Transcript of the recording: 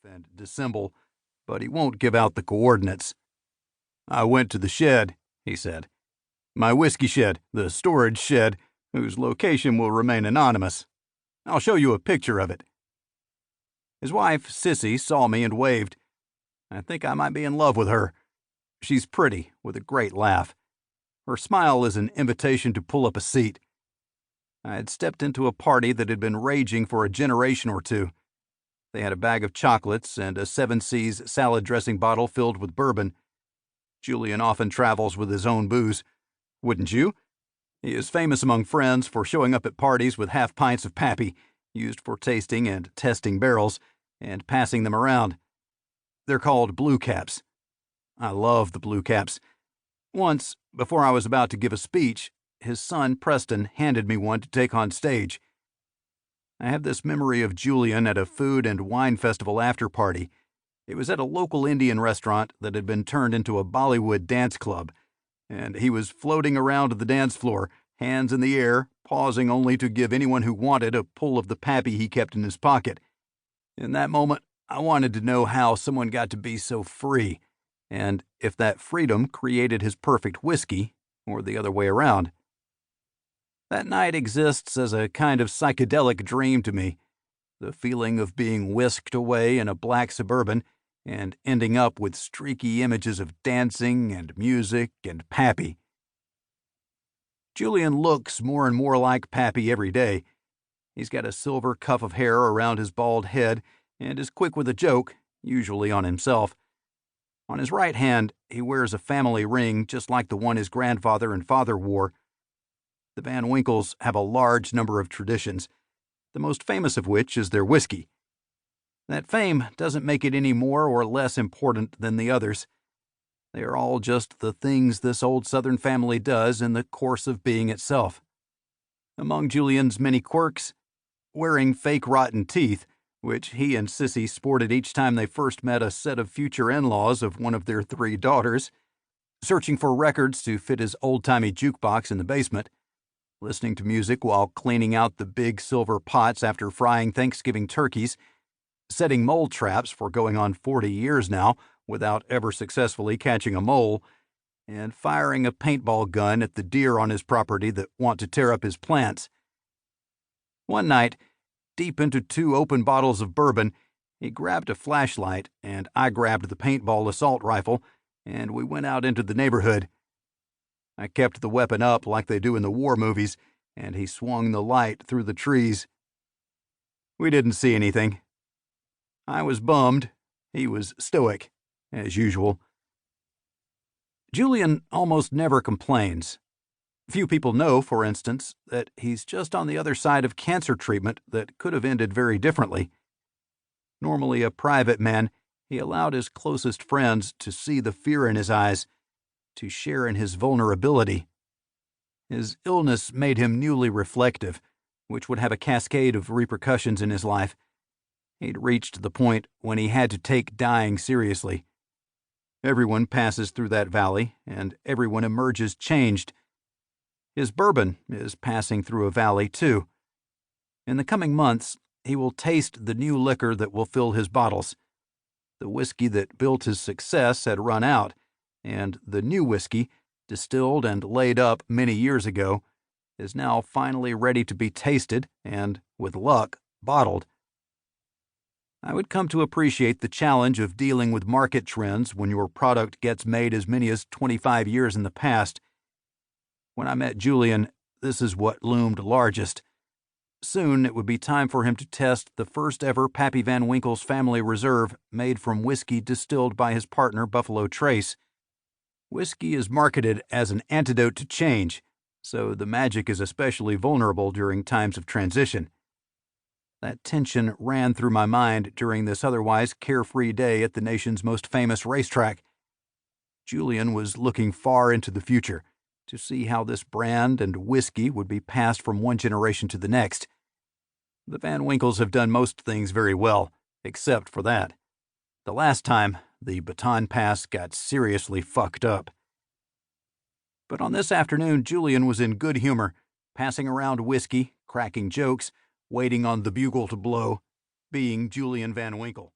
and dissemble, but he won't give out the coordinates. "I went to the shed," he said. "My whiskey shed, the storage shed, whose location will remain anonymous. I'll show you a picture of it." His wife, Sissy, saw me and waved. I think I might be in love with her. She's pretty, with a great laugh. Her smile is an invitation to pull up a seat. I had stepped into a party that had been raging for a generation or two. They had a bag of chocolates and a Seven Seas salad dressing bottle filled with bourbon. Julian often travels with his own booze. Wouldn't you? He is famous among friends for showing up at parties with half pints of Pappy, used for tasting and testing barrels, and passing them around. They're called blue caps. I love the blue caps. Once, before I was about to give a speech, his son Preston handed me one to take on stage. I have this memory of Julian at a food and wine festival after-party. It was at a local Indian restaurant that had been turned into a Bollywood dance club, and he was floating around the dance floor, hands in the air, pausing only to give anyone who wanted a pull of the Pappy he kept in his pocket. In that moment, I wanted to know how someone got to be so free, and if that freedom created his perfect whiskey, or the other way around. That night exists as a kind of psychedelic dream to me, the feeling of being whisked away in a black Suburban and ending up with streaky images of dancing and music and Pappy. Julian looks more and more like Pappy every day. He's got a silver cuff of hair around his bald head and is quick with a joke, usually on himself. On his right hand, he wears a family ring just like the one his grandfather and father wore. The Van Winkles have a large number of traditions, the most famous of which is their whiskey. That fame doesn't make it any more or less important than the others. They are all just the things this old Southern family does in the course of being itself. Among Julian's many quirks, wearing fake rotten teeth, which he and Sissy sported each time they first met a set of future in-laws of one of their 3 daughters, searching for records to fit his old-timey jukebox in the basement, listening to music while cleaning out the big silver pots after frying Thanksgiving turkeys, setting mole traps for going on 40 years now without ever successfully catching a mole, and firing a paintball gun at the deer on his property that want to tear up his plants. One night, deep into 2 open bottles of bourbon, he grabbed a flashlight and I grabbed the paintball assault rifle, and we went out into the neighborhood. I kept the weapon up like they do in the war movies, and he swung the light through the trees. We didn't see anything. I was bummed. He was stoic, as usual. Julian almost never complains. Few people know, for instance, that he's just on the other side of cancer treatment that could have ended very differently. Normally a private man, he allowed his closest friends to see the fear in his eyes, to share in his vulnerability. His illness made him newly reflective, which would have a cascade of repercussions in his life. He'd reached the point when he had to take dying seriously. Everyone passes through that valley, and everyone emerges changed. His bourbon is passing through a valley, too. In the coming months, he will taste the new liquor that will fill his bottles. The whiskey that built his success had run out, and the new whiskey, distilled and laid up many years ago, is now finally ready to be tasted and, with luck, bottled. I would come to appreciate the challenge of dealing with market trends when your product gets made as many as 25 years in the past. When I met Julian, this is what loomed largest. Soon it would be time for him to test the first ever Pappy Van Winkle's Family Reserve made from whiskey distilled by his partner Buffalo Trace. Whiskey is marketed as an antidote to change, so the magic is especially vulnerable during times of transition. That tension ran through my mind during this otherwise carefree day at the nation's most famous racetrack. Julian was looking far into the future to see how this brand and whiskey would be passed from one generation to the next. The Van Winkles have done most things very well, except for that. The last time, the baton pass got seriously fucked up. But on this afternoon, Julian was in good humor, passing around whiskey, cracking jokes, waiting on the bugle to blow, being Julian Van Winkle.